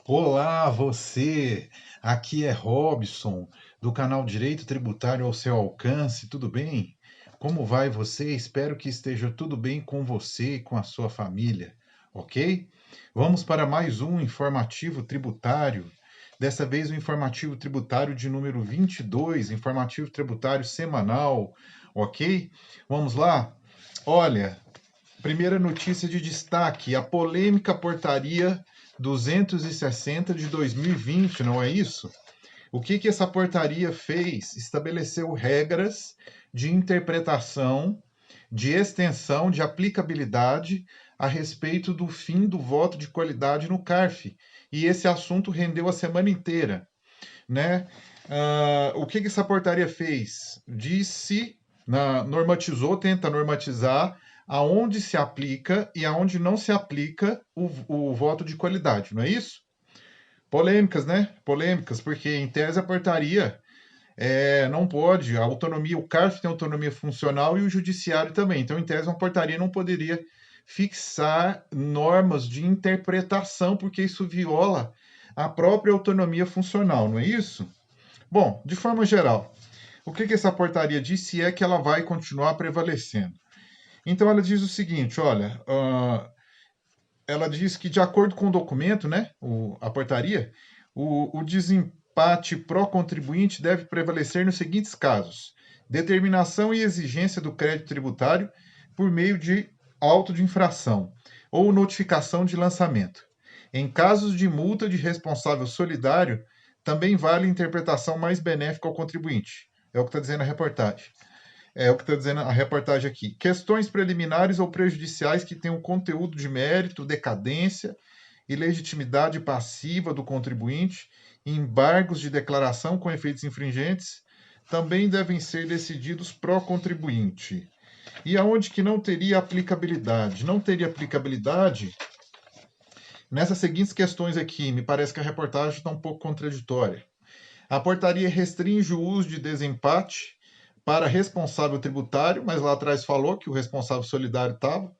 Olá, você! Aqui é Robson, do canal Direito Tributário ao seu alcance, tudo bem? Como vai você? Espero que esteja tudo bem com você e com a sua família, ok? Vamos para mais um informativo tributário. Dessa vez o informativo tributário de número 22, informativo tributário semanal, ok? Vamos lá? Olha, primeira notícia de destaque: a polêmica portaria 260 de 2020, não é isso? O que essa portaria fez? Estabeleceu regras de interpretação, de extensão, de aplicabilidade a respeito do fim do voto de qualidade no CARF. E esse assunto rendeu a semana inteira, né? O que essa portaria fez? Normatizou, tenta normatizar aonde se aplica e aonde não se aplica o voto de qualidade, não é isso? Polêmicas, né? Polêmicas, porque em tese a portaria não pode, a autonomia, o CARF tem autonomia funcional e o judiciário também. Então, em tese, uma portaria não poderia fixar normas de interpretação, porque isso viola a própria autonomia funcional, não é isso? Bom, de forma geral, o que essa portaria diz se é que ela vai continuar prevalecendo? Então, ela diz o seguinte: olha, ela diz que, de acordo com o documento, né, a portaria, o desempate pró-contribuinte deve prevalecer nos seguintes casos: determinação e exigência do crédito tributário por meio de auto de infração ou notificação de lançamento. Em casos de multa de responsável solidário, também vale a interpretação mais benéfica ao contribuinte. É o que está dizendo a reportagem. É o que está dizendo a reportagem aqui. Questões preliminares ou prejudiciais que tenham conteúdo de mérito, decadência e legitimidade passiva do contribuinte, embargos de declaração com efeitos infringentes, também devem ser decididos pró-contribuinte. E aonde que não teria aplicabilidade? Não teria aplicabilidade nessas seguintes questões aqui. Me parece que a reportagem está um pouco contraditória. A portaria restringe o uso de desempate para responsável tributário, mas lá atrás falou que o responsável solidário estava.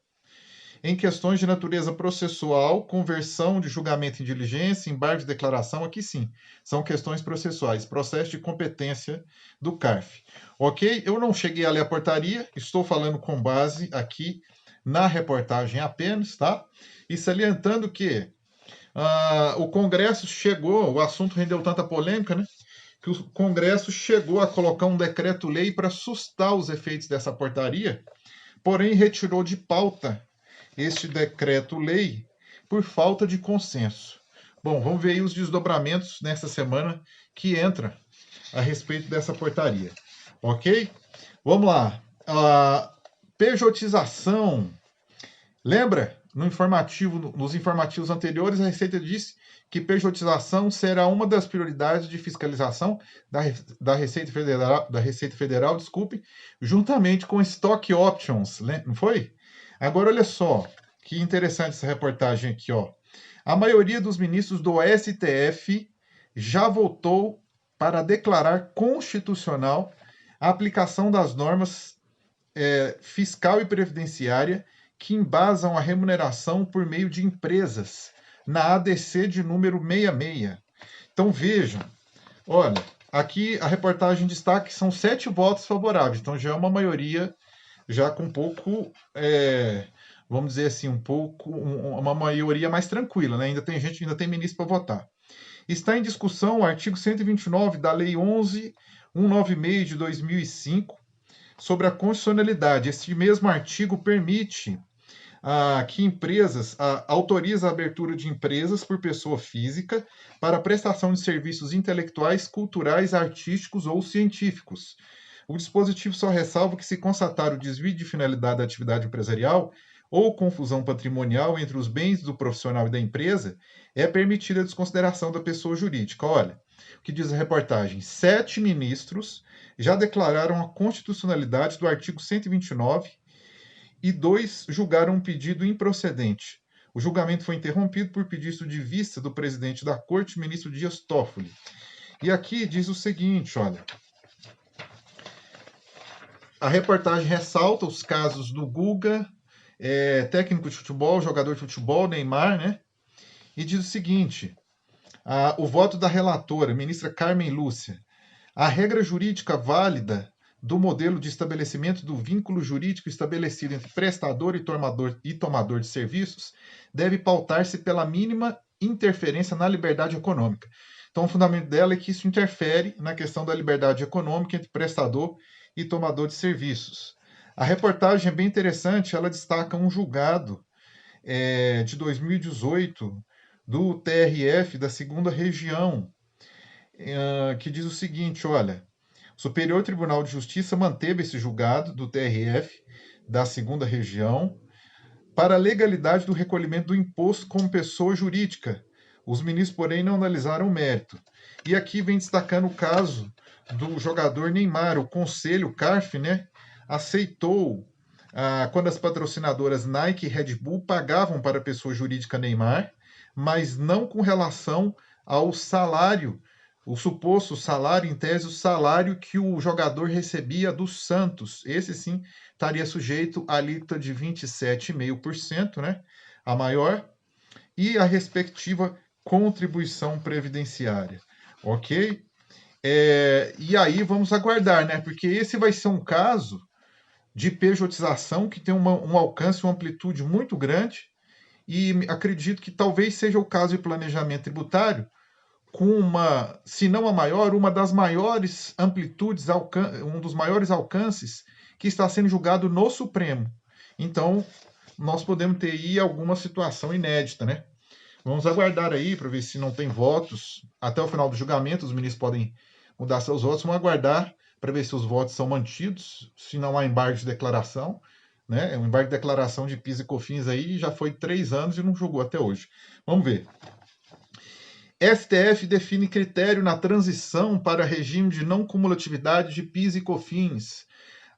Em questões de natureza processual, conversão de julgamento em diligência, embargo de declaração, aqui sim, são questões processuais, processo de competência do CARF. Ok? Eu não cheguei a ler a portaria, estou falando com base aqui na reportagem apenas, tá? E salientando que o Congresso chegou, o assunto rendeu tanta polêmica, né? Que o Congresso chegou a colocar um decreto-lei para sustar os efeitos dessa portaria, porém retirou de pauta este decreto-lei por falta de consenso. Bom, vamos ver aí os desdobramentos nessa semana que entra a respeito dessa portaria. Ok? Vamos lá. A pejotização. Lembra? Nos informativos anteriores, a Receita disse que pejotização será uma das prioridades de fiscalização da Receita Federal, desculpe, juntamente com stock options, não foi? Agora olha só, que interessante essa reportagem aqui, ó. A maioria dos ministros do STF já votou para declarar constitucional a aplicação das normas fiscal e previdenciária que embasam a remuneração por meio de empresas, na ADC de número 66. Então vejam, olha, aqui a reportagem destaca que são 7 votos favoráveis, então já é uma maioria, já com um pouco, vamos dizer assim, uma maioria mais tranquila, né? Ainda tem gente, ainda tem ministro para votar. Está em discussão o artigo 129 da Lei 11.196 de 2005, sobre a constitucionalidade. Este mesmo artigo permite que empresas autoriza a abertura de empresas por pessoa física para prestação de serviços intelectuais, culturais, artísticos ou científicos. O dispositivo só ressalva que, se constatar o desvio de finalidade da atividade empresarial ou confusão patrimonial entre os bens do profissional e da empresa, é permitida a desconsideração da pessoa jurídica. Olha, o que diz a reportagem: 7 ministros já declararam a constitucionalidade do artigo 129 e 2 julgaram um pedido improcedente. O julgamento foi interrompido por pedido de vista do presidente da Corte, ministro Dias Toffoli. E aqui diz o seguinte, olha: a reportagem ressalta os casos do Guga, técnico de futebol, jogador de futebol, Neymar, né? E diz o seguinte: O voto da relatora, ministra Carmen Lúcia. A regra jurídica válida do modelo de estabelecimento do vínculo jurídico estabelecido entre prestador e tomador de serviços deve pautar-se pela mínima interferência na liberdade econômica. Então, o fundamento dela é que isso interfere na questão da liberdade econômica entre prestador e tomador de serviços. A reportagem é bem interessante, ela destaca um julgado de 2018 do TRF da segunda região, que diz o seguinte, olha, o Superior Tribunal de Justiça manteve esse julgado do TRF da segunda região para a legalidade do recolhimento do imposto como pessoa jurídica. Os ministros, porém, não analisaram o mérito. E aqui vem destacando o caso do jogador Neymar. O conselho, o CARF, né, aceitou quando as patrocinadoras Nike e Red Bull pagavam para a pessoa jurídica Neymar, mas não com relação ao salário, o suposto salário, em tese, o salário que o jogador recebia do Santos. Esse sim estaria sujeito à alíquota de 27,5%, né, a maior, e a respectiva contribuição previdenciária. Ok? E aí vamos aguardar, né? Porque esse vai ser um caso de pejotização que tem um alcance, uma amplitude muito grande, e acredito que talvez seja o caso de planejamento tributário com uma, se não a maior, uma das maiores amplitudes, um dos maiores alcances que está sendo julgado no Supremo. Então, nós podemos ter aí alguma situação inédita, né? Vamos aguardar aí para ver se não tem votos. Até o final do julgamento, os ministros podem mudar seus votos. Vamos aguardar para ver se os votos são mantidos, se não há embargo de declaração. Né? O embargo de declaração de PIS e COFINS aí já foi 3 anos e não julgou até hoje. Vamos ver. STF define critério na transição para regime de não cumulatividade de PIS e COFINS.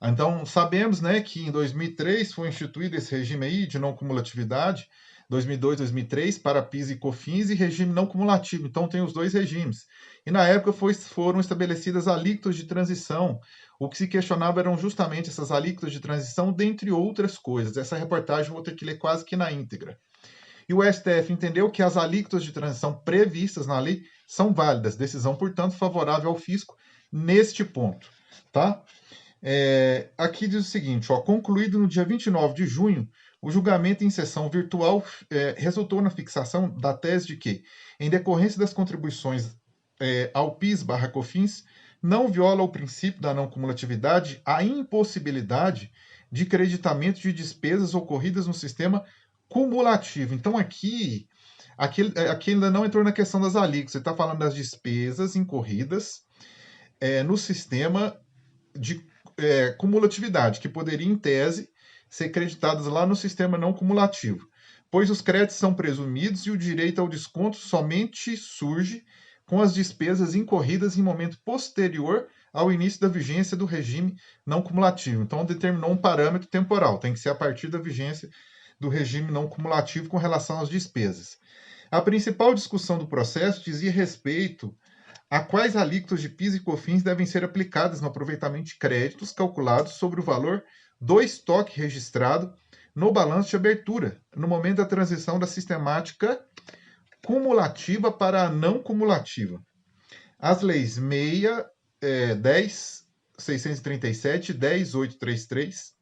Então, sabemos, né, que em 2003 foi instituído esse regime aí de não cumulatividade, 2002, 2003, para PIS e COFINS e regime não cumulativo. Então, tem os dois regimes. E na época foram estabelecidas alíquotas de transição. O que se questionava eram justamente essas alíquotas de transição, dentre outras coisas. Essa reportagem eu vou ter que ler quase que na íntegra. E o STF entendeu que as alíquotas de transição previstas na lei são válidas. Decisão, portanto, favorável ao fisco neste ponto. Tá? Aqui diz o seguinte, ó, concluído no dia 29 de junho, o julgamento em sessão virtual resultou na fixação da tese de que, em decorrência das contribuições ao PIS/COFINS, não viola o princípio da não cumulatividade a impossibilidade de creditamento de despesas ocorridas no sistema cumulativo. Então, aqui ainda não entrou na questão das alíquotas. Você está falando das despesas incorridas no sistema de cumulatividade, que poderia, em tese, ser creditadas lá no sistema não cumulativo, pois os créditos são presumidos e o direito ao desconto somente surge com as despesas incorridas em momento posterior ao início da vigência do regime não cumulativo. Então, determinou um parâmetro temporal, tem que ser a partir da vigência do regime não cumulativo com relação às despesas. A principal discussão do processo dizia respeito a quais alíquotas de PIS e COFINS devem ser aplicadas no aproveitamento de créditos calculados sobre o valor do estoque registrado no balanço de abertura, no momento da transição da sistemática cumulativa para a não cumulativa. As leis 10.637 e 10.833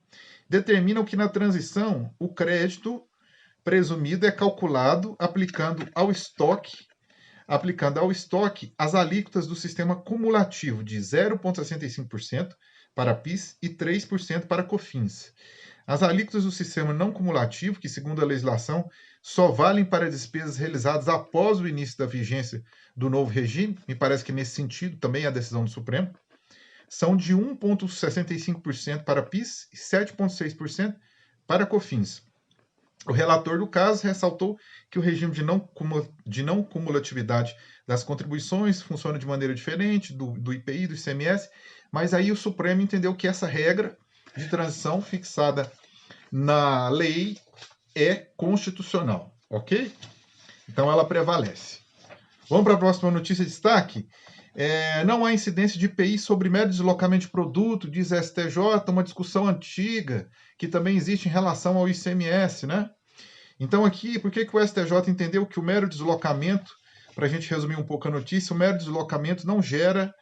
determinam que na transição o crédito presumido é calculado aplicando ao estoque as alíquotas do sistema cumulativo de 0,65% para PIS e 3% para COFINS. As alíquotas do sistema não cumulativo, que segundo a legislação só valem para despesas realizadas após o início da vigência do novo regime, me parece que nesse sentido também é a decisão do Supremo, são de 1,65% para PIS e 7,6% para COFINS. O relator do caso ressaltou que o regime de não cumulatividade das contribuições funciona de maneira diferente do IPI, do ICMS, mas aí o Supremo entendeu que essa regra de transição fixada na lei é constitucional, ok? Então ela prevalece. Vamos para a próxima notícia de destaque? Não há incidência de IPI sobre mero deslocamento de produto, diz STJ, uma discussão antiga que também existe em relação ao ICMS, né? Então aqui, por que o STJ entendeu que o mero deslocamento para a gente resumir um pouco a notícia, o mero deslocamento não gera,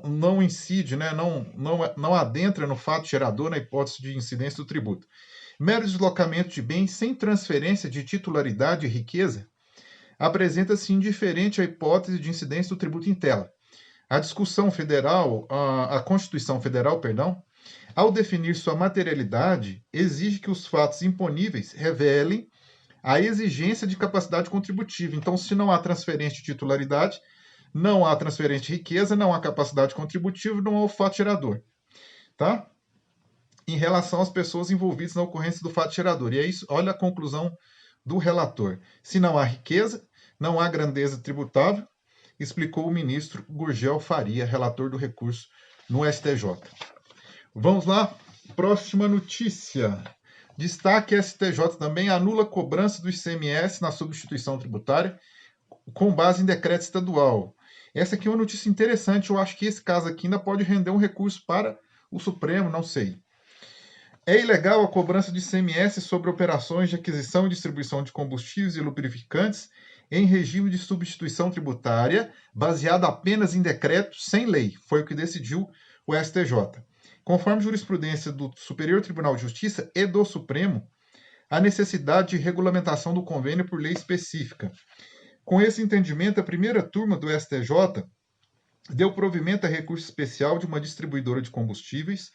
não incide, né, não adentra no fato gerador na hipótese de incidência do tributo. Mero deslocamento de bens sem transferência de titularidade e riqueza apresenta-se indiferente à hipótese de incidência do tributo em tela. A discussão federal, a Constituição Federal, perdão, ao definir sua materialidade, exige que os fatos imponíveis revelem a exigência de capacidade contributiva. Então, se não há transferência de titularidade, não há transferência de riqueza, não há capacidade contributiva, não há o fato gerador. Tá? Em relação às pessoas envolvidas na ocorrência do fato gerador. E é isso, olha a conclusão do relator. Se não há riqueza, não há grandeza tributável, explicou o ministro Gurgel Faria, relator do recurso no STJ. Vamos lá, próxima notícia. Destaque: STJ também anula cobrança do ICMS na substituição tributária com base em decreto estadual. Essa aqui é uma notícia interessante, eu acho que esse caso aqui ainda pode render um recurso para o Supremo, não sei. É ilegal a cobrança de ICMS sobre operações de aquisição e distribuição de combustíveis e lubrificantes em regime de substituição tributária, baseado apenas em decreto sem lei. Foi o que decidiu o STJ. Conforme jurisprudência do Superior Tribunal de Justiça e do Supremo, há necessidade de regulamentação do convênio por lei específica. Com esse entendimento, a primeira turma do STJ deu provimento a recurso especial de uma distribuidora de combustíveis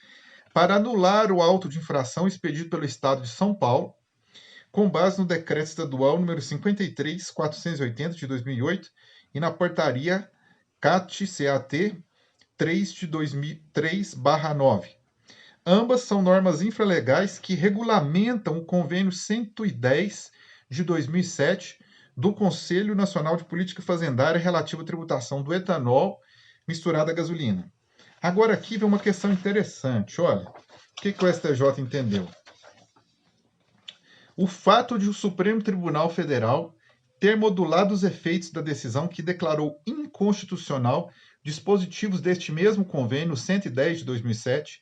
para anular o auto de infração expedido pelo Estado de São Paulo, com base no decreto estadual número 53.480 de 2008 e na portaria CAT 3 de 2003/9. Ambas são normas infralegais que regulamentam o convênio 110 de 2007 do Conselho Nacional de Política Fazendária relativo à tributação do etanol misturado à gasolina. Agora aqui vem uma questão interessante. Olha, o que o STJ entendeu? O fato de o Supremo Tribunal Federal ter modulado os efeitos da decisão que declarou inconstitucional dispositivos deste mesmo convênio 110 de 2007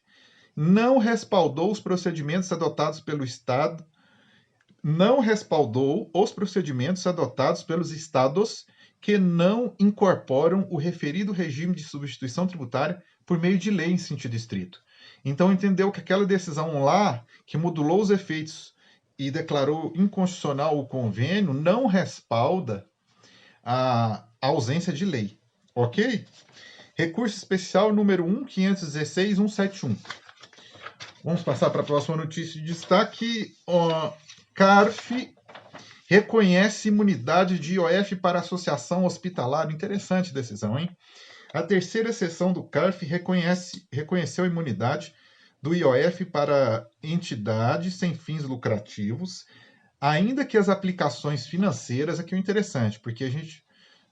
não respaldou os procedimentos adotados pelo Estado, pelos estados que não incorporam o referido regime de substituição tributária por meio de lei em sentido estrito. Então entendeu que aquela decisão lá, que modulou os efeitos e declarou inconstitucional o convênio, não respalda a ausência de lei. Ok? Recurso especial número 1.516.171. Vamos passar para a próxima notícia de destaque. CARF reconhece imunidade de IOF para associação hospitalar. Interessante decisão, hein? A terceira sessão do CARF reconheceu a imunidade do IOF para entidades sem fins lucrativos, ainda que as aplicações financeiras, aqui é o interessante, porque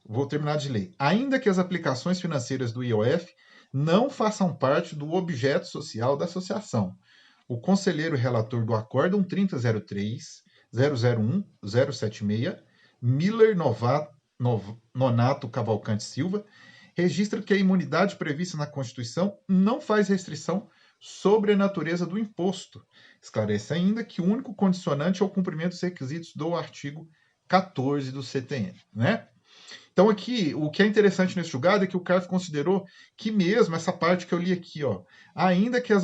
vou terminar de ler, ainda que as aplicações financeiras do IOF não façam parte do objeto social da associação. O conselheiro relator do Acórdão 3003-001-076, Miller Nonato Cavalcante Silva, registra que a imunidade prevista na Constituição não faz restrição sobre a natureza do imposto. Esclarece ainda que o único condicionante é o cumprimento dos requisitos do artigo 14 do CTN, né? Então aqui, o que é interessante nesse julgado é que o CARF considerou que mesmo essa parte que eu li aqui, ainda que as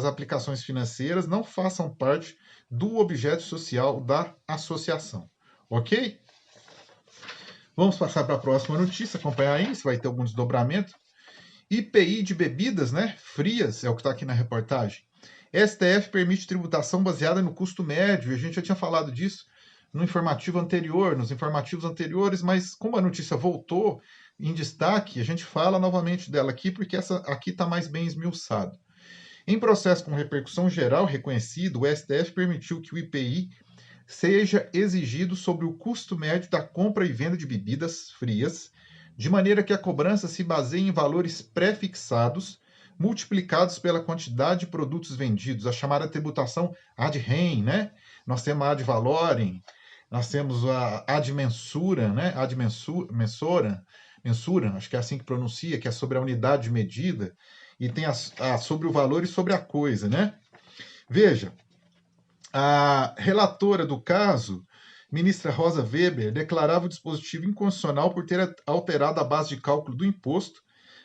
aplicações financeiras não façam parte do objeto social da associação, ok? Vamos passar para a próxima notícia, acompanhar aí, se vai ter algum desdobramento. IPI de bebidas, né, frias, é o que está aqui na reportagem. STF permite tributação baseada no custo médio, e a gente já tinha falado disso nos informativos anteriores, mas como a notícia voltou em destaque, a gente fala novamente dela aqui, porque essa aqui está mais bem esmiuçado. Em processo com repercussão geral reconhecido, o STF permitiu que o IPI seja exigido sobre o custo médio da compra e venda de bebidas frias, de maneira que a cobrança se baseie em valores pré-fixados, multiplicados pela quantidade de produtos vendidos, a chamada tributação ad rem, né? Nós temos a ad valorem, nós temos a ad mensura, né? Ad mensura, acho que é assim que pronuncia, que é sobre a unidade de medida, e tem sobre o valor e sobre a coisa, né? Veja, a relatora do caso ministra Rosa Weber declarava o dispositivo inconstitucional por ter alterado a base de cálculo do imposto,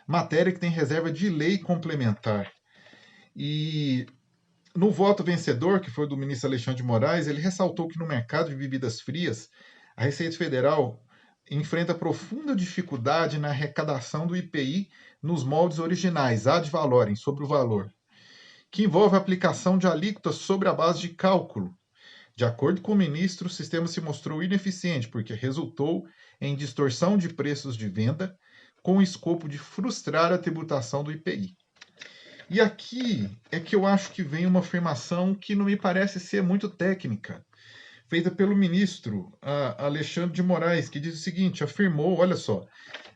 matéria que tem reserva de lei complementar. E no voto vencedor, que foi do ministro Alexandre de Moraes, ele ressaltou que no mercado de bebidas frias, a Receita Federal enfrenta profunda dificuldade na arrecadação do IPI nos moldes originais, ad valorem, sobre o valor, que envolve a aplicação de alíquotas sobre a base de cálculo. De acordo com o ministro, o sistema se mostrou ineficiente porque resultou em distorção de preços de venda com o escopo de frustrar a tributação do IPI. E aqui é que eu acho que vem uma afirmação que não me parece ser muito técnica, feita pelo ministro Alexandre de Moraes, que diz o seguinte, afirmou, olha só,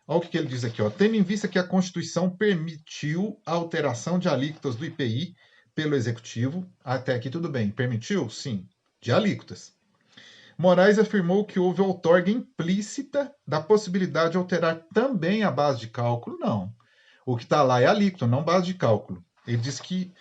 olha o que ele diz aqui, ó, tendo em vista que a Constituição permitiu a alteração de alíquotas do IPI pelo Executivo, até aqui tudo bem, permitiu? Sim, de alíquotas. Moraes afirmou que houve outorga implícita da possibilidade de alterar também a base de cálculo, não. O que está lá é alíquota, não base de cálculo. Ele diz que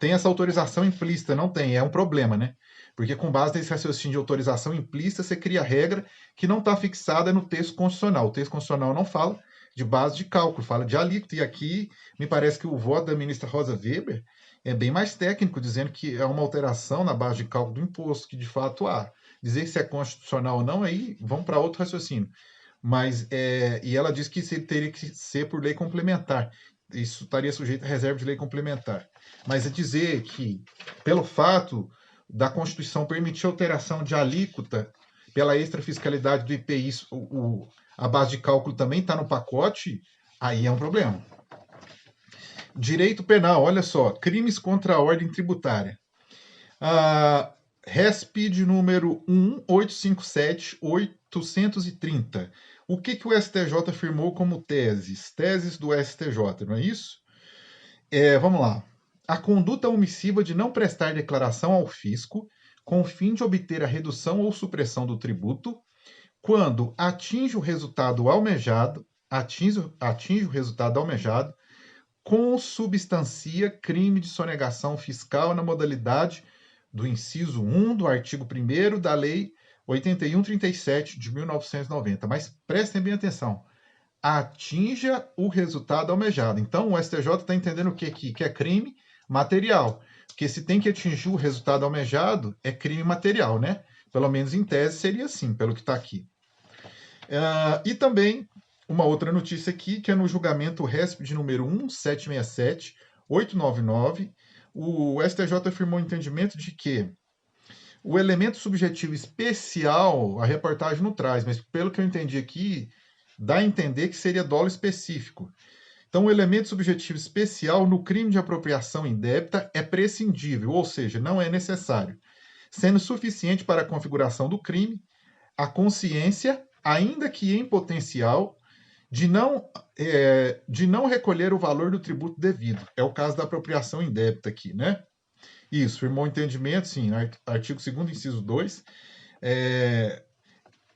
tem essa autorização implícita, não tem, é um problema, né? Porque com base nesse raciocínio de autorização implícita, você cria regra que não está fixada no texto constitucional. O texto constitucional não fala de base de cálculo, fala de alíquota. E aqui me parece que o voto da ministra Rosa Weber é bem mais técnico, dizendo que é uma alteração na base de cálculo do imposto, que de fato há. Dizer se é constitucional ou não, aí vamos para outro raciocínio. Mas, e ela diz que teria que ser por lei complementar. Isso estaria sujeito a reserva de lei complementar. Mas é dizer que, pelo fato da Constituição permitir alteração de alíquota pela extrafiscalidade do IPI, a base de cálculo também está no pacote, aí é um problema. Direito penal, olha só, crimes contra a ordem tributária. RESP número 1857830. O que o STJ afirmou como teses? Teses do STJ, não é isso? Vamos lá. A conduta omissiva de não prestar declaração ao fisco com o fim de obter a redução ou supressão do tributo quando atinge o resultado almejado, consubstancia crime de sonegação fiscal na modalidade do inciso 1 do artigo 1º da Lei 8137 de 1990. Mas prestem bem atenção. Atinja o resultado almejado. Então, o STJ está entendendo o que aqui? Que é crime material. Porque se tem que atingir o resultado almejado, é crime material, né? Pelo menos em tese seria assim, pelo que está aqui. E também, uma outra notícia aqui, que é no julgamento RESP de número 1767899, o STJ afirmou o entendimento de que o elemento subjetivo especial, a reportagem não traz, mas pelo que eu entendi aqui, dá a entender que seria dolo específico. Então, o elemento subjetivo especial no crime de apropriação indébita é prescindível, ou seja, não é necessário, sendo suficiente para a configuração do crime a consciência, ainda que em potencial, de não recolher o valor do tributo devido. É o caso da apropriação indébita aqui, né? Isso, firmou o entendimento, sim, artigo 2º, inciso 2,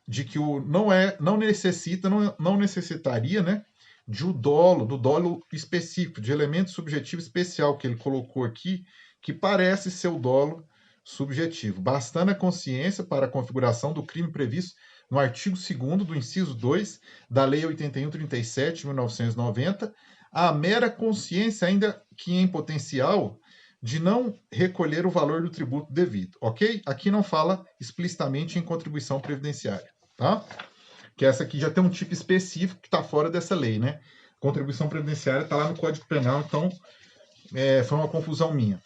de que não necessitaria, né, do dolo específico, de elemento subjetivo especial que ele colocou aqui, que parece ser o dolo subjetivo, bastando a consciência para a configuração do crime previsto no artigo 2º do inciso 2 da Lei 8137 de 1990, a mera consciência, ainda que em potencial, de não recolher o valor do tributo devido, ok? Aqui não fala explicitamente em contribuição previdenciária, tá? Que essa aqui já tem um tipo específico que está fora dessa lei, né? Contribuição previdenciária está lá no Código Penal, então foi uma confusão minha.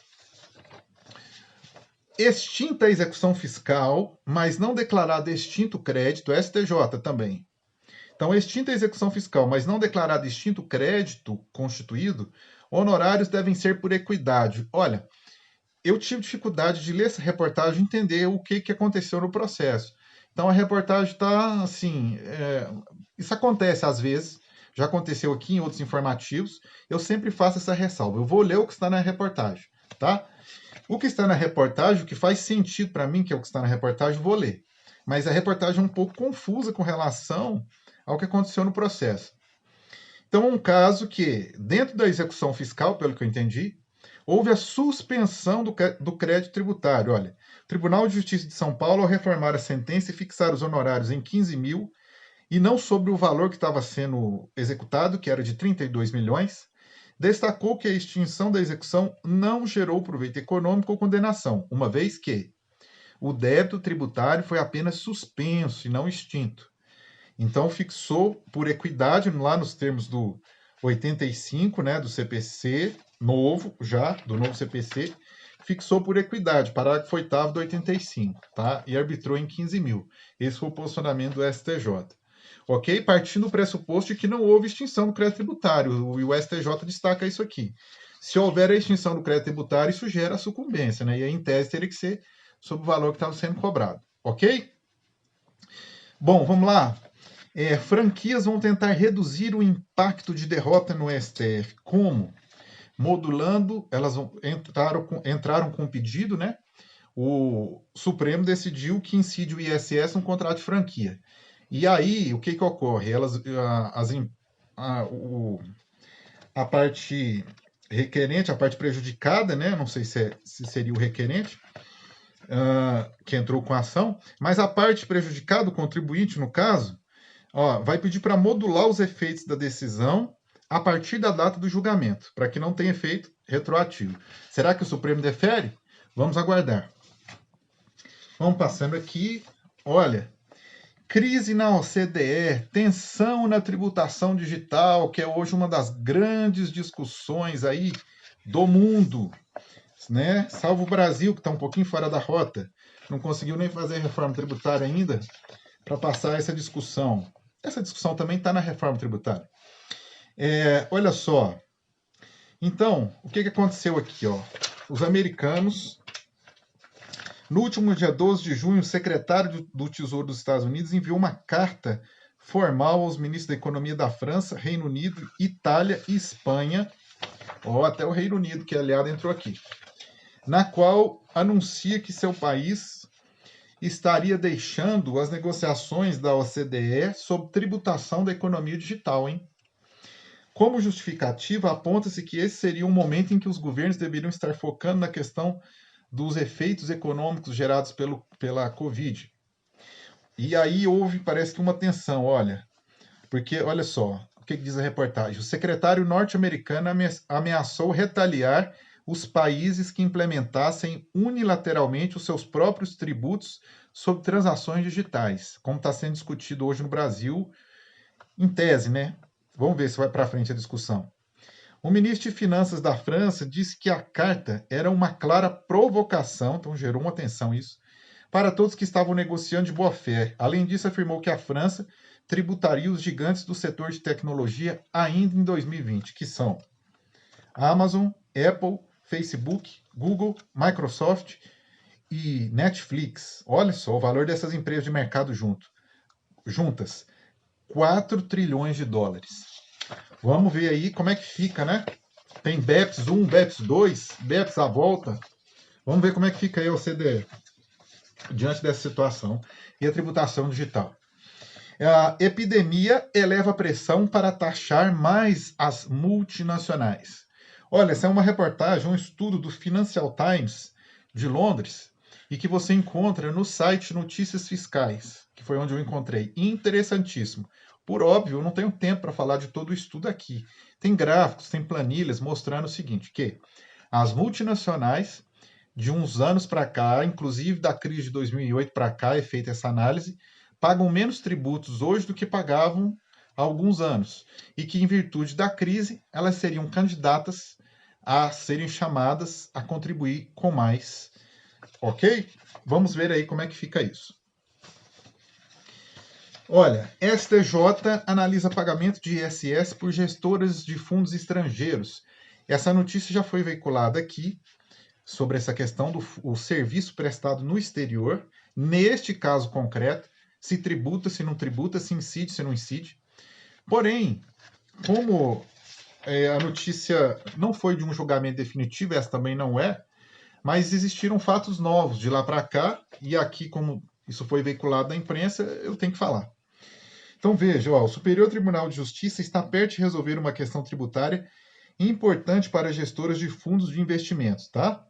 Extinta a execução fiscal, mas não declarado extinto crédito, STJ também. Então, extinta a execução fiscal, mas não declarado extinto crédito constituído, honorários devem ser por equidade. Olha, eu tive dificuldade de ler essa reportagem e entender o que aconteceu no processo. Então, a reportagem está assim... isso acontece às vezes, já aconteceu aqui em outros informativos, eu sempre faço essa ressalva. Eu vou ler o que está na reportagem, tá? O que está na reportagem, o que faz sentido para mim, que é o que está na reportagem, vou ler. Mas a reportagem é um pouco confusa com relação ao que aconteceu no processo. Então, um caso que, dentro da execução fiscal, pelo que eu entendi, houve a suspensão do crédito tributário. Olha, Tribunal de Justiça de São Paulo, ao reformar a sentença e fixar os honorários em 15 mil, e não sobre o valor que estava sendo executado, que era de 32 milhões, destacou que a extinção da execução não gerou proveito econômico ou condenação, uma vez que o débito tributário foi apenas suspenso e não extinto. Então, fixou por equidade, lá nos termos do 85, né, do CPC, novo, já, do novo CPC, fixou por equidade, parágrafo 8º do 85, tá? E arbitrou em 15 mil. Esse foi o posicionamento do STJ. Ok? Partindo do pressuposto de que não houve extinção do crédito tributário. E o STJ destaca isso aqui. Se houver a extinção do crédito tributário, isso gera sucumbência, né? E aí, em tese, teria que ser sobre o valor que estava sendo cobrado. Ok? Bom, vamos lá. Franquias vão tentar reduzir o impacto de derrota no STF. Como? Modulando, elas entraram com um pedido, né? O Supremo decidiu que incide o ISS no contrato de franquia. E aí, o que ocorre? A parte requerente, a parte prejudicada, né? Não sei se seria o requerente, que entrou com a ação, mas a parte prejudicada, o contribuinte, no caso, vai pedir para modular os efeitos da decisão a partir da data do julgamento, para que não tenha efeito retroativo. Será que o Supremo defere? Vamos aguardar. Vamos passando aqui. Olha, crise na OCDE, tensão na tributação digital, que é hoje uma das grandes discussões aí do mundo, né? Salvo o Brasil, que está um pouquinho fora da rota, não conseguiu nem fazer reforma tributária ainda para passar essa discussão. Essa discussão também está na reforma tributária. Olha só. Então, o que aconteceu aqui? Os americanos, no último dia 12 de junho, o secretário do Tesouro dos Estados Unidos enviou uma carta formal aos ministros da Economia da França, Reino Unido, Itália e Espanha, até o Reino Unido, que é aliado, entrou aqui, na qual anuncia que seu país estaria deixando as negociações da OCDE sobre tributação da economia digital, hein? Como justificativa, aponta-se que esse seria um momento em que os governos deveriam estar focando na questão dos efeitos econômicos gerados pela Covid. E aí houve, parece que uma tensão, porque, olha só, o que diz a reportagem? O secretário norte-americano ameaçou retaliar os países que implementassem unilateralmente os seus próprios tributos sobre transações digitais, como está sendo discutido hoje no Brasil, em tese, né? Vamos ver se vai para frente a discussão. O ministro de Finanças da França disse que a carta era uma clara provocação, então gerou uma tensão isso, para todos que estavam negociando de boa fé. Além disso, afirmou que a França tributaria os gigantes do setor de tecnologia ainda em 2020, que são Amazon, Apple, Facebook, Google, Microsoft e Netflix. Olha só o valor dessas empresas de mercado juntas. 4 trilhões de dólares. Vamos ver aí como é que fica, né? Tem BEPS 1, BEPS 2, BEPS à volta. Vamos ver como é que fica aí o OCDE diante dessa situação e a tributação digital. A epidemia eleva a pressão para taxar mais as multinacionais. Olha, essa é uma reportagem, um estudo do Financial Times de Londres e que você encontra no site Notícias Fiscais, que foi onde eu encontrei. Interessantíssimo. Por óbvio, eu não tenho tempo para falar de todo o estudo aqui. Tem gráficos, tem planilhas mostrando o seguinte, que as multinacionais, de uns anos para cá, inclusive da crise de 2008 para cá, é feita essa análise, pagam menos tributos hoje do que pagavam há alguns anos. E que, em virtude da crise, elas seriam candidatas a serem chamadas a contribuir com mais. Ok? Vamos ver aí como é que fica isso. Olha, STJ analisa pagamento de ISS por gestoras de fundos estrangeiros. Essa notícia já foi veiculada aqui sobre essa questão do serviço prestado no exterior. Neste caso concreto, se tributa, se não tributa, se incide, se não incide. Porém, como a notícia não foi de um julgamento definitivo, essa também não é, mas existiram fatos novos de lá para cá, e aqui, como isso foi veiculado na imprensa, eu tenho que falar. Então veja, o Superior Tribunal de Justiça está perto de resolver uma questão tributária importante para gestoras de fundos de investimentos, tá?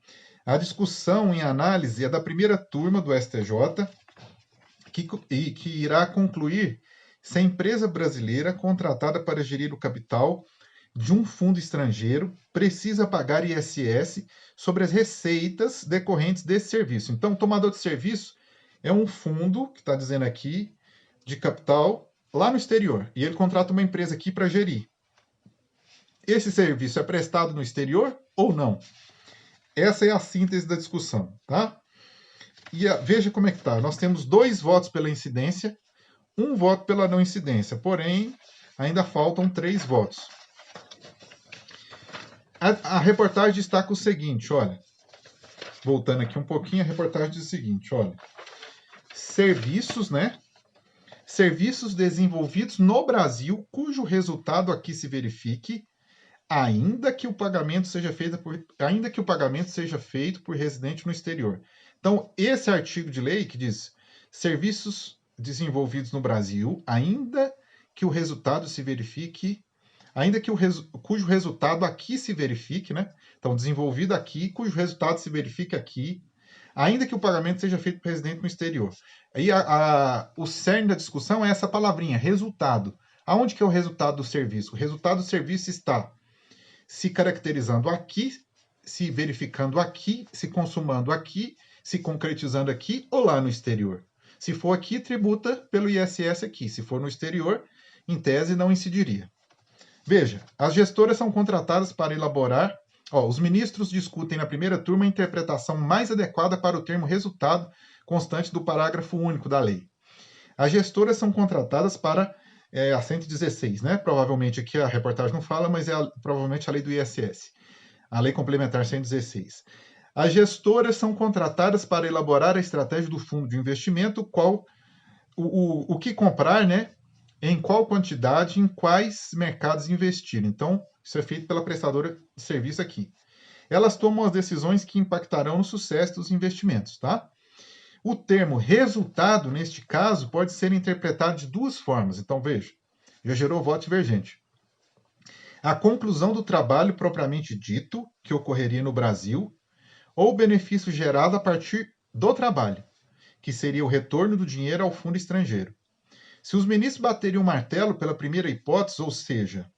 A discussão em análise é da primeira turma do STJ, que irá concluir se a empresa brasileira contratada para gerir o capital de um fundo estrangeiro precisa pagar ISS sobre as receitas decorrentes desse serviço. Então, o tomador de serviço é um fundo, que está dizendo aqui, de capital lá no exterior. E ele contrata uma empresa aqui para gerir. Esse serviço é prestado no exterior ou não? Essa é a síntese da discussão, tá? E veja como é que tá. Nós temos 2 votos pela incidência, 1 voto pela não incidência, porém, ainda faltam 3 votos. A reportagem destaca o seguinte, olha. Voltando aqui um pouquinho, a reportagem diz o seguinte, olha. Serviços, né? Serviços desenvolvidos no Brasil, cujo resultado aqui se verifique, ainda que o pagamento seja feito por residente no exterior. Então, esse artigo de lei que diz serviços desenvolvidos no Brasil, ainda que o resultado se verifique, cujo resultado aqui se verifique, né? Então, desenvolvido aqui, cujo resultado se verifique aqui, ainda que o pagamento seja feito por residente no exterior. Aí o cerne da discussão é essa palavrinha, resultado. Aonde que é o resultado do serviço? O resultado do serviço está se caracterizando aqui, se verificando aqui, se consumando aqui, se concretizando aqui ou lá no exterior. Se for aqui, tributa pelo ISS aqui. Se for no exterior, em tese, não incidiria. Veja, as gestoras são contratadas para elaborar. Os ministros discutem na primeira turma a interpretação mais adequada para o termo resultado constante do parágrafo único da lei. As gestoras são contratadas para a 116, né? Provavelmente aqui a reportagem não fala, mas provavelmente a lei do ISS, a lei complementar 116. As gestoras são contratadas para elaborar a estratégia do fundo de investimento, o que comprar, né? Em qual quantidade, em quais mercados investir. Então, isso é feito pela prestadora de serviço aqui. Elas tomam as decisões que impactarão no sucesso dos investimentos, tá? O termo resultado, neste caso, pode ser interpretado de 2 formas. Então, veja, já gerou voto divergente. A conclusão do trabalho propriamente dito, que ocorreria no Brasil, ou o benefício gerado a partir do trabalho, que seria o retorno do dinheiro ao fundo estrangeiro. Se os ministros baterem o martelo pela primeira hipótese, ou seja,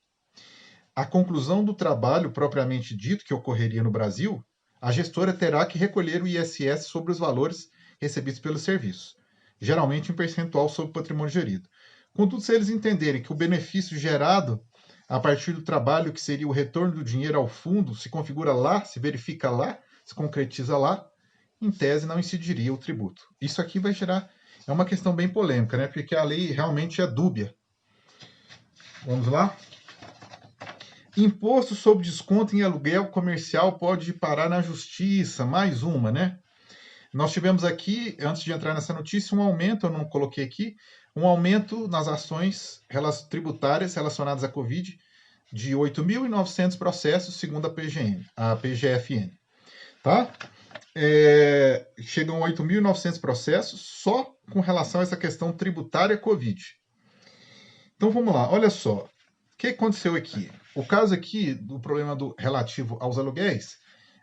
a conclusão do trabalho propriamente dito, que ocorreria no Brasil, a gestora terá que recolher o ISS sobre os valores recebidos pelo serviço, geralmente em percentual sobre o patrimônio gerido. Contudo, se eles entenderem que o benefício gerado a partir do trabalho, que seria o retorno do dinheiro ao fundo, se configura lá, se verifica lá, se concretiza lá, em tese não incidiria o tributo. Isso aqui vai gerar... É uma questão bem polêmica, né? Porque a lei realmente é dúbia. Vamos lá? Imposto sobre desconto em aluguel comercial pode parar na justiça. Mais uma, né? Nós tivemos aqui, antes de entrar nessa notícia, um aumento, eu não coloquei aqui, um aumento nas ações tributárias relacionadas à Covid de 8.900 processos, segundo a PGFN. Tá? Chegam a 8.900 processos só com relação a essa questão tributária Covid. Então vamos lá, olha só. O que aconteceu aqui? O caso aqui do problema relativo aos aluguéis,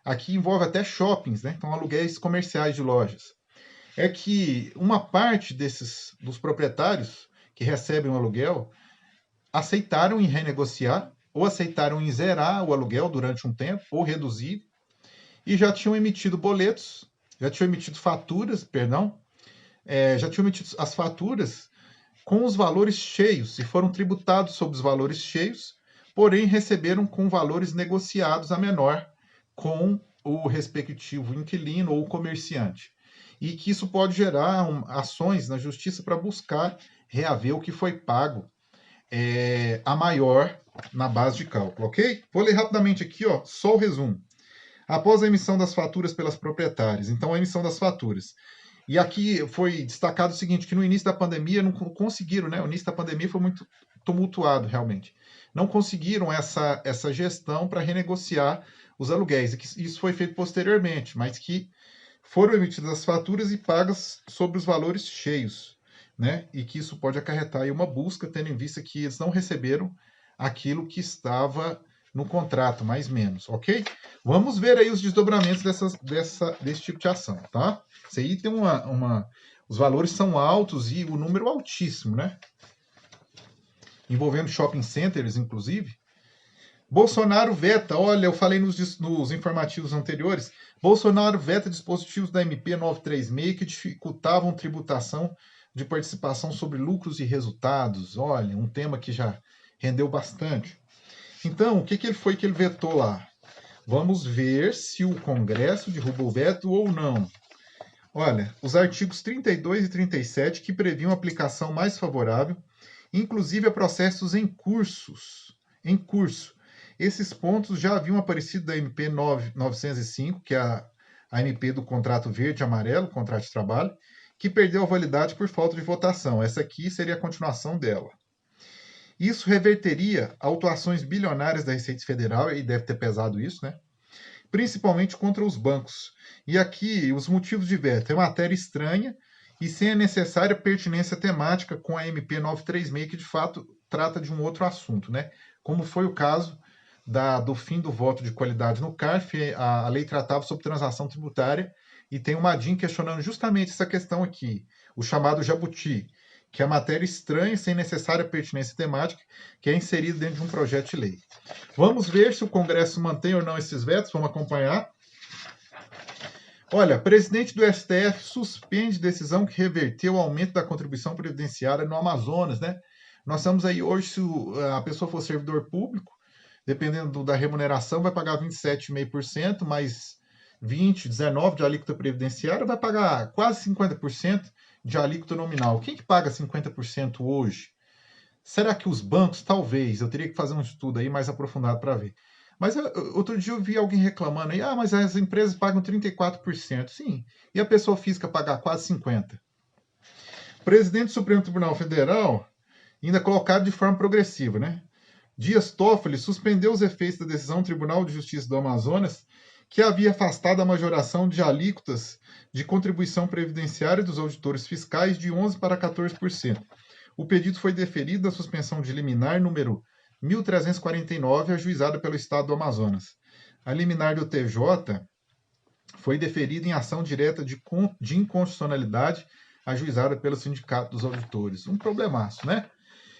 aqui envolve até shoppings, né? Então aluguéis comerciais de lojas. É que uma parte dos proprietários que recebem o aluguel aceitaram em renegociar ou aceitaram em zerar o aluguel durante um tempo ou reduzir e já tinham emitido boletos, já tinham emitido faturas, já tinham emitido as faturas com os valores cheios e foram tributados sobre os valores cheios, porém receberam com valores negociados a menor com o respectivo inquilino ou comerciante. E que isso pode gerar ações na justiça para buscar reaver o que foi pago a maior na base de cálculo, ok? Vou ler rapidamente aqui, só o resumo. Após a emissão das faturas pelas proprietárias, então a emissão das faturas. E aqui foi destacado o seguinte, que no início da pandemia não conseguiram, né? O início da pandemia foi muito tumultuado, realmente. Não conseguiram essa gestão para renegociar os aluguéis. E que isso foi feito posteriormente, mas que foram emitidas as faturas e pagas sobre os valores cheios, né? E que isso pode acarretar aí uma busca, tendo em vista que eles não receberam aquilo que estava no contrato, mais menos, ok? Vamos ver aí os desdobramentos desse tipo de ação, tá? Isso aí tem os valores são altos e o número altíssimo, né? Envolvendo shopping centers, inclusive. Bolsonaro veta, olha, eu falei nos informativos anteriores, Bolsonaro veta dispositivos da MP 936 que dificultavam tributação de participação sobre lucros e resultados. Olha, um tema que já rendeu bastante. Então, o que ele vetou lá? Vamos ver se o Congresso derrubou o veto ou não. Olha, os artigos 32 e 37 que previam aplicação mais favorável, inclusive a processos em curso. Esses pontos já haviam aparecido da MP 905, que é a MP do contrato verde e amarelo, contrato de trabalho, que perdeu a validade por falta de votação. Essa aqui seria a continuação dela. Isso reverteria autuações bilionárias da Receita Federal, e deve ter pesado isso, né? Principalmente contra os bancos. E aqui, os motivos de veto é matéria estranha e sem a necessária pertinência temática com a MP 936, que de fato trata de um outro assunto, né? Como foi o caso do fim do voto de qualidade no CARF, a lei tratava sobre transação tributária, e tem uma DIN questionando justamente essa questão aqui, o chamado jabuti, que é matéria estranha, sem necessária pertinência temática, que é inserido dentro de um projeto de lei. Vamos ver se o Congresso mantém ou não esses vetos, vamos acompanhar. Olha, presidente do STF suspende decisão que reverteu o aumento da contribuição previdenciária no Amazonas, né? Nós estamos aí hoje, se a pessoa for servidor público, dependendo da remuneração, vai pagar 27,5%, mais 20, 19% de alíquota previdenciária, vai pagar quase 50% de alíquota nominal. Quem que paga 50% hoje? Será que os bancos? Talvez. Eu teria que fazer um estudo aí mais aprofundado para ver. Mas outro dia eu vi alguém reclamando aí, mas as empresas pagam 34%. Sim, e a pessoa física pagar quase 50%. Presidente do Supremo Tribunal Federal ainda colocado de forma progressiva, né? Dias Toffoli suspendeu os efeitos da decisão do Tribunal de Justiça do Amazonas, que havia afastado a majoração de alíquotas de contribuição previdenciária dos auditores fiscais de 11% para 14%. O pedido foi deferido da suspensão de liminar número 1349, ajuizada pelo Estado do Amazonas. A liminar do TJ foi deferida em ação direta de inconstitucionalidade, ajuizada pelo Sindicato dos Auditores. Um problemaço, né?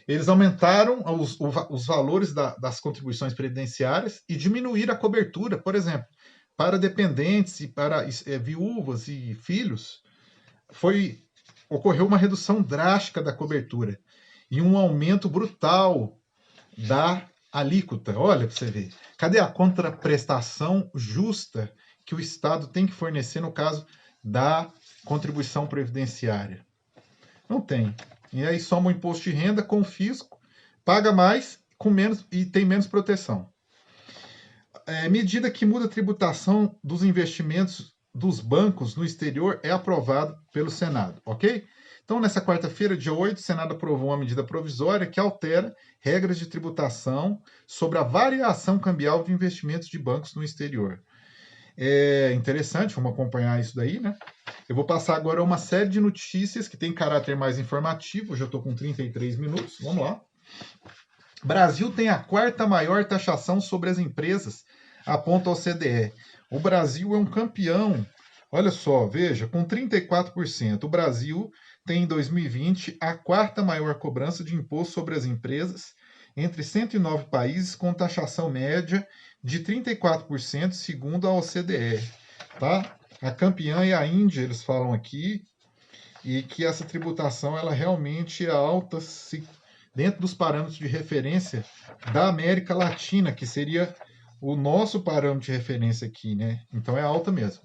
Eles aumentaram os valores das contribuições previdenciárias e diminuíram a cobertura, por exemplo, para dependentes e para viúvas e filhos, ocorreu uma redução drástica da cobertura e um aumento brutal da alíquota. Olha para você ver. Cadê a contraprestação justa que o Estado tem que fornecer no caso da contribuição previdenciária? Não tem. E aí soma o imposto de renda com o fisco, paga mais com menos e tem menos proteção. Medida que muda a tributação dos investimentos dos bancos no exterior é aprovado pelo Senado, ok? Então, nessa quarta-feira, dia 8, o Senado aprovou uma medida provisória que altera regras de tributação sobre a variação cambial de investimentos de bancos no exterior. É interessante, vamos acompanhar isso daí, né? Eu vou passar agora uma série de notícias que tem caráter mais informativo. Já estou com 33 minutos. Vamos lá. Brasil tem a quarta maior taxação sobre as empresas, aponta a OCDE. O Brasil é um campeão. Olha só, veja, com 34%. O Brasil tem em 2020 a quarta maior cobrança de imposto sobre as empresas entre 109 países, com taxação média de 34%, segundo a OCDE. Tá? A campeã é a Índia, eles falam aqui, e que essa tributação ela realmente é alta dentro dos parâmetros de referência da América Latina, que seria o nosso parâmetro de referência aqui, né? Então é alta mesmo.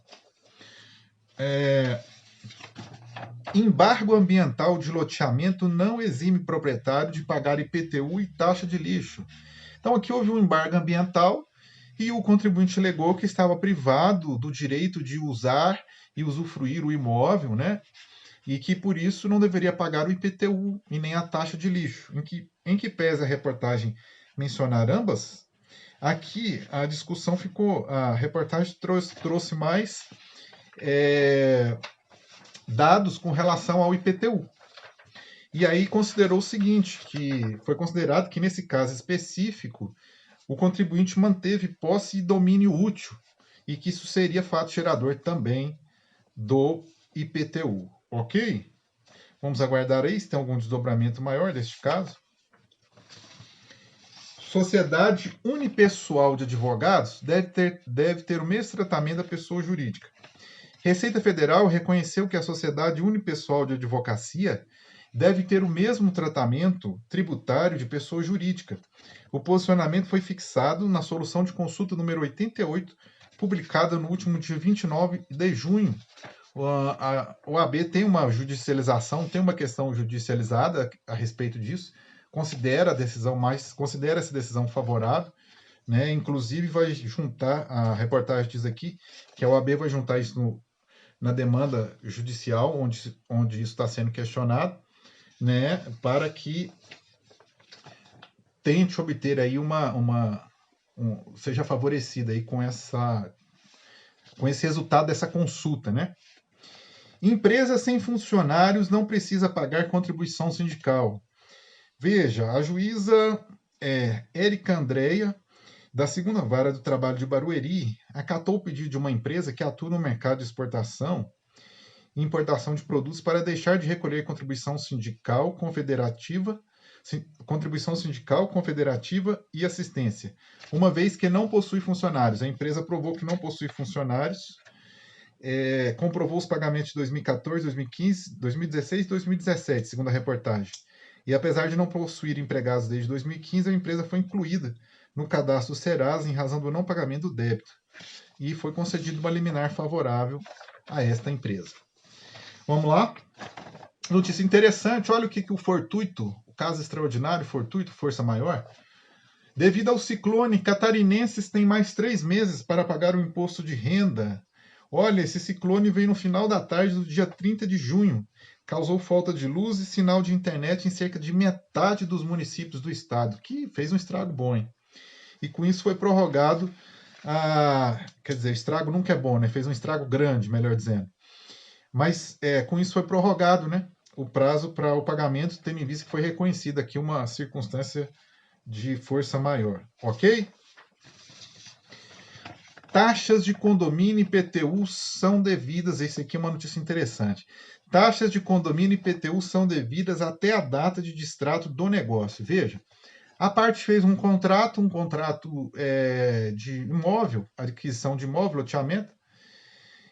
Embargo ambiental de loteamento não exime proprietário de pagar IPTU e taxa de lixo. Então aqui houve um embargo ambiental e o contribuinte alegou que estava privado do direito de usar e usufruir o imóvel, né? E que por isso não deveria pagar o IPTU e nem a taxa de lixo. Em que pese a reportagem mencionar ambas, aqui a discussão ficou, a reportagem trouxe mais dados com relação ao IPTU. E aí considerou o seguinte, que foi considerado que nesse caso específico, o contribuinte manteve posse e domínio útil e que isso seria fato gerador também do IPTU, ok? Vamos aguardar aí se tem algum desdobramento maior deste caso. Sociedade unipessoal de advogados deve ter o mesmo tratamento da pessoa jurídica. Receita Federal reconheceu que a sociedade unipessoal de advocacia deve ter o mesmo tratamento tributário de pessoa jurídica. O posicionamento foi fixado na solução de consulta número 88, publicada no último dia 29 de junho. O AB tem uma judicialização, tem uma questão judicializada a respeito disso, considera essa decisão favorável, né? Inclusive vai juntar, a reportagem diz aqui que a OAB vai juntar isso na demanda judicial, onde isso está sendo questionado, né? Para que tente obter aí seja favorecida aí com esse resultado dessa consulta, né? Empresa sem funcionários não precisa pagar contribuição sindical. Veja, a juíza Érica Andréia, da 2ª Vara do Trabalho de Barueri, acatou o pedido de uma empresa que atua no mercado de exportação e importação de produtos para deixar de recolher contribuição sindical confederativa e assistência, uma vez que não possui funcionários. A empresa provou que não possui funcionários, comprovou os pagamentos de 2014, 2015, 2016 e 2017, segundo a reportagem. E apesar de não possuir empregados desde 2015, a empresa foi incluída no cadastro Serasa em razão do não pagamento do débito. E foi concedida uma liminar favorável a esta empresa. Vamos lá? Notícia interessante, olha o que o fortuito, o caso extraordinário, fortuito, força maior. Devido ao ciclone, catarinenses têm mais 3 meses para pagar o imposto de renda. Olha, esse ciclone veio no final da tarde do dia 30 de junho. Causou falta de luz e sinal de internet em cerca de metade dos municípios do estado, que fez um estrago bom, hein? E com isso foi prorrogado, quer dizer, estrago nunca é bom, né? Fez um estrago grande, melhor dizendo. Mas com isso foi prorrogado, né? O prazo para o pagamento, tendo em vista que foi reconhecida aqui uma circunstância de força maior, ok? Taxas de condomínio e IPTU são devidas, esse aqui é uma notícia interessante. Taxas de condomínio e IPTU são devidas até a data de distrato do negócio. Veja, a parte fez um contrato de imóvel, adquisição de imóvel, loteamento,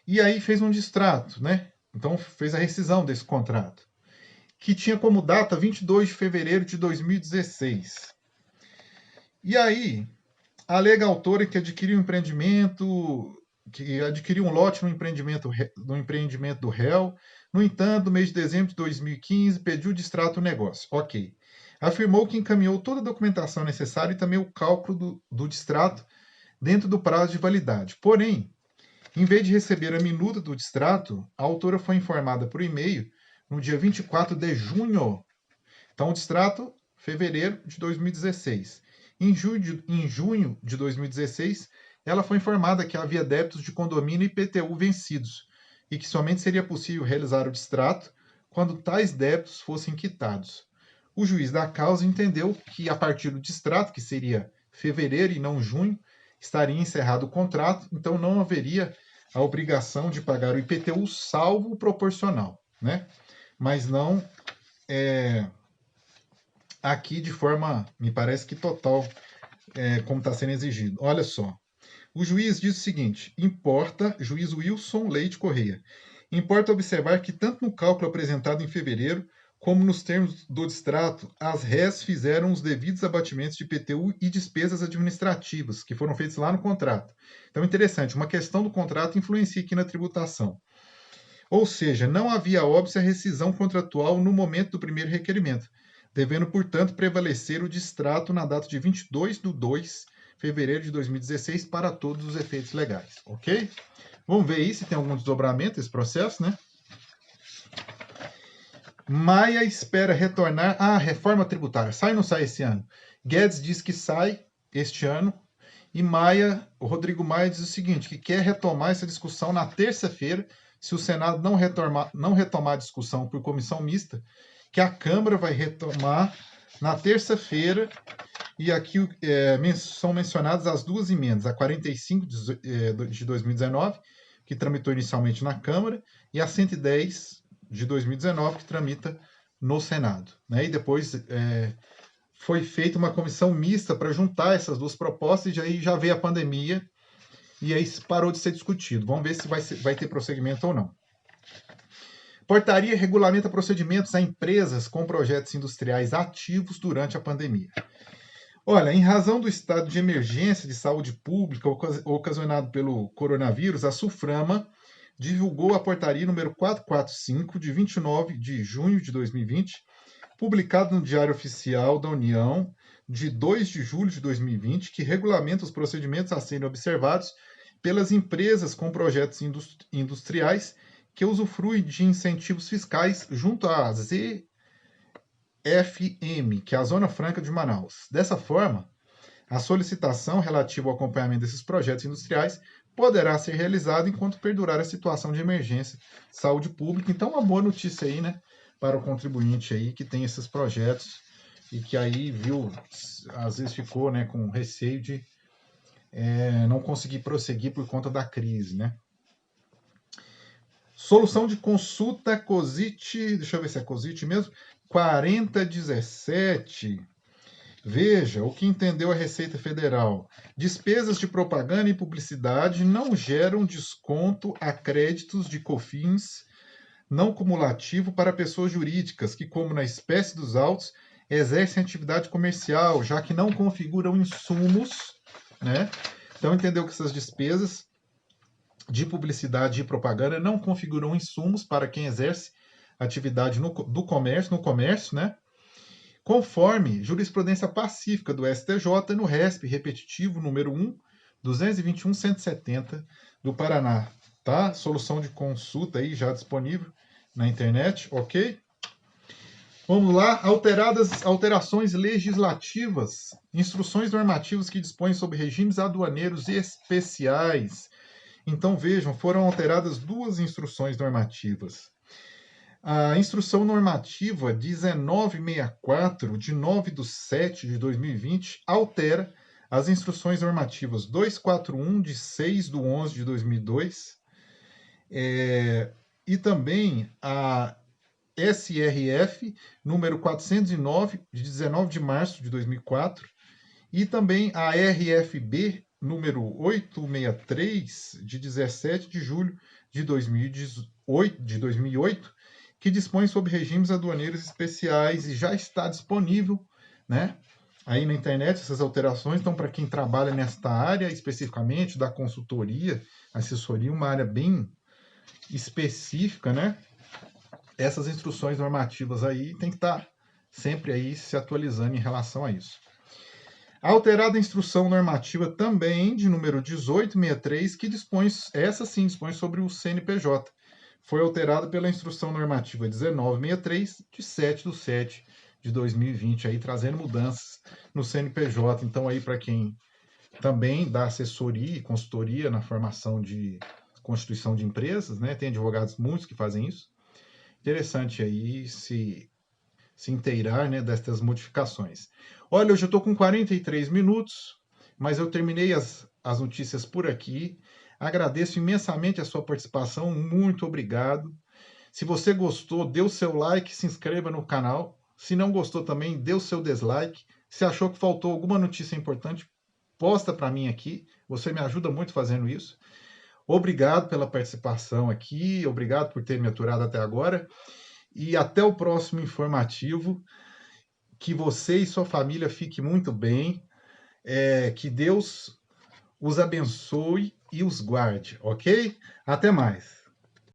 e aí fez um distrato, né? Então fez a rescisão desse contrato, que tinha como data 22 de fevereiro de 2016. E aí, alega a autora que adquiriu um lote no empreendimento do réu. No entanto, no mês de dezembro de 2015, pediu distrato do negócio. Ok. Afirmou que encaminhou toda a documentação necessária e também o cálculo do distrato dentro do prazo de validade. Porém, em vez de receber a minuta do distrato, a autora foi informada por e-mail no dia 24 de junho. Então, o distrato, fevereiro de 2016. Em junho de 2016, ela foi informada que havia débitos de condomínio e IPTU vencidos e que somente seria possível realizar o distrato quando tais débitos fossem quitados. O juiz da causa entendeu que, a partir do distrato, que seria fevereiro e não junho, estaria encerrado o contrato, então não haveria a obrigação de pagar o IPTU, salvo o proporcional, né? Mas não aqui de forma, me parece que total, como está sendo exigido. Olha só, o juiz diz o seguinte, juiz Wilson Leite Correia, importa observar que tanto no cálculo apresentado em fevereiro, como nos termos do distrato, as réis fizeram os devidos abatimentos de IPTU e despesas administrativas, que foram feitos lá no contrato. Então, interessante, uma questão do contrato influencia aqui na tributação. Ou seja, não havia óbice a rescisão contratual no momento do primeiro requerimento, devendo, portanto, prevalecer o distrato na data de 22 de fevereiro de 2016 para todos os efeitos legais, ok? Vamos ver aí se tem algum desdobramento esse processo, né? Maia espera retornar à reforma tributária. Sai ou não sai esse ano? Guedes diz que sai este ano. E o Rodrigo Maia diz o seguinte, que quer retomar essa discussão na terça-feira, se o Senado não retomar a discussão por comissão mista, que a Câmara vai retomar na terça-feira e aqui são mencionadas as duas emendas, a 45 de 2019, que tramitou inicialmente na Câmara, e a 110 de 2019, que tramita no Senado. Né? E depois foi feita uma comissão mista para juntar essas duas propostas, e aí já veio a pandemia, e aí parou de ser discutido. Vamos ver se vai ter prosseguimento ou não. Portaria regulamenta procedimentos a empresas com projetos industriais ativos durante a pandemia. Olha, em razão do estado de emergência de saúde pública ocasionado pelo coronavírus, a SUFRAMA divulgou a portaria número 445, de 29 de junho de 2020, publicada no Diário Oficial da União, de 2 de julho de 2020, que regulamenta os procedimentos a serem observados pelas empresas com projetos industriais que usufruem de incentivos fiscais junto à ZFM, que é a Zona Franca de Manaus. Dessa forma, a solicitação relativa ao acompanhamento desses projetos industriais poderá ser realizada enquanto perdurar a situação de emergência de saúde pública. Então, uma boa notícia aí, né, para o contribuinte aí que tem esses projetos e que aí às vezes ficou, né, com receio de não conseguir prosseguir por conta da crise, né? Solução de consulta COSIT, deixa eu ver se é COSIT mesmo, 4017. Veja o que entendeu a Receita Federal. Despesas de propaganda e publicidade não geram desconto a créditos de COFINS não cumulativo para pessoas jurídicas que, como na espécie dos autos, exercem atividade comercial, já que não configuram insumos, né? Então, entendeu que essas despesas de publicidade e propaganda não configuram insumos para quem exerce atividade no comércio, né? Conforme jurisprudência pacífica do STJ no RESP repetitivo número 1, 221.170 do Paraná. Tá? Solução de consulta aí já disponível na internet, ok? Vamos lá, alterações legislativas, instruções normativas que dispõem sobre regimes aduaneiros especiais. Então, vejam, foram alteradas duas instruções normativas. A instrução normativa 1964, de 9/7/2020, altera as instruções normativas 241, de 6/11/2002, e também a SRF, número 409, de 19 de março de 2004, e também a RFB, número 863, de 17 de julho de 2008, que dispõe sobre regimes aduaneiros especiais e já está disponível, né, aí na internet essas alterações. Então, para quem trabalha nesta área especificamente, da consultoria, assessoria, uma área bem específica, né, essas instruções normativas aí tem que estar sempre aí se atualizando em relação a isso. A alterada instrução normativa também de número 1863, que dispõe, essa sim, dispõe sobre o CNPJ. Foi alterada pela instrução normativa 1963, de 7/7/2020, aí trazendo mudanças no CNPJ. Então, aí para quem também dá assessoria e consultoria na formação de constituição de empresas, né? Tem advogados muitos que fazem isso. Interessante aí se inteirar, né, destas modificações. Olha, eu já estou com 43 minutos, mas eu terminei as notícias por aqui. Agradeço imensamente a sua participação, muito obrigado. Se você gostou, dê o seu like, se inscreva no canal. Se não gostou também, dê o seu dislike. Se achou que faltou alguma notícia importante, posta para mim aqui. Você me ajuda muito fazendo isso. Obrigado pela participação aqui, obrigado por ter me aturado até agora. E até o próximo informativo. Que você e sua família fiquem muito bem. Que Deus os abençoe e os guarde, ok? Até mais.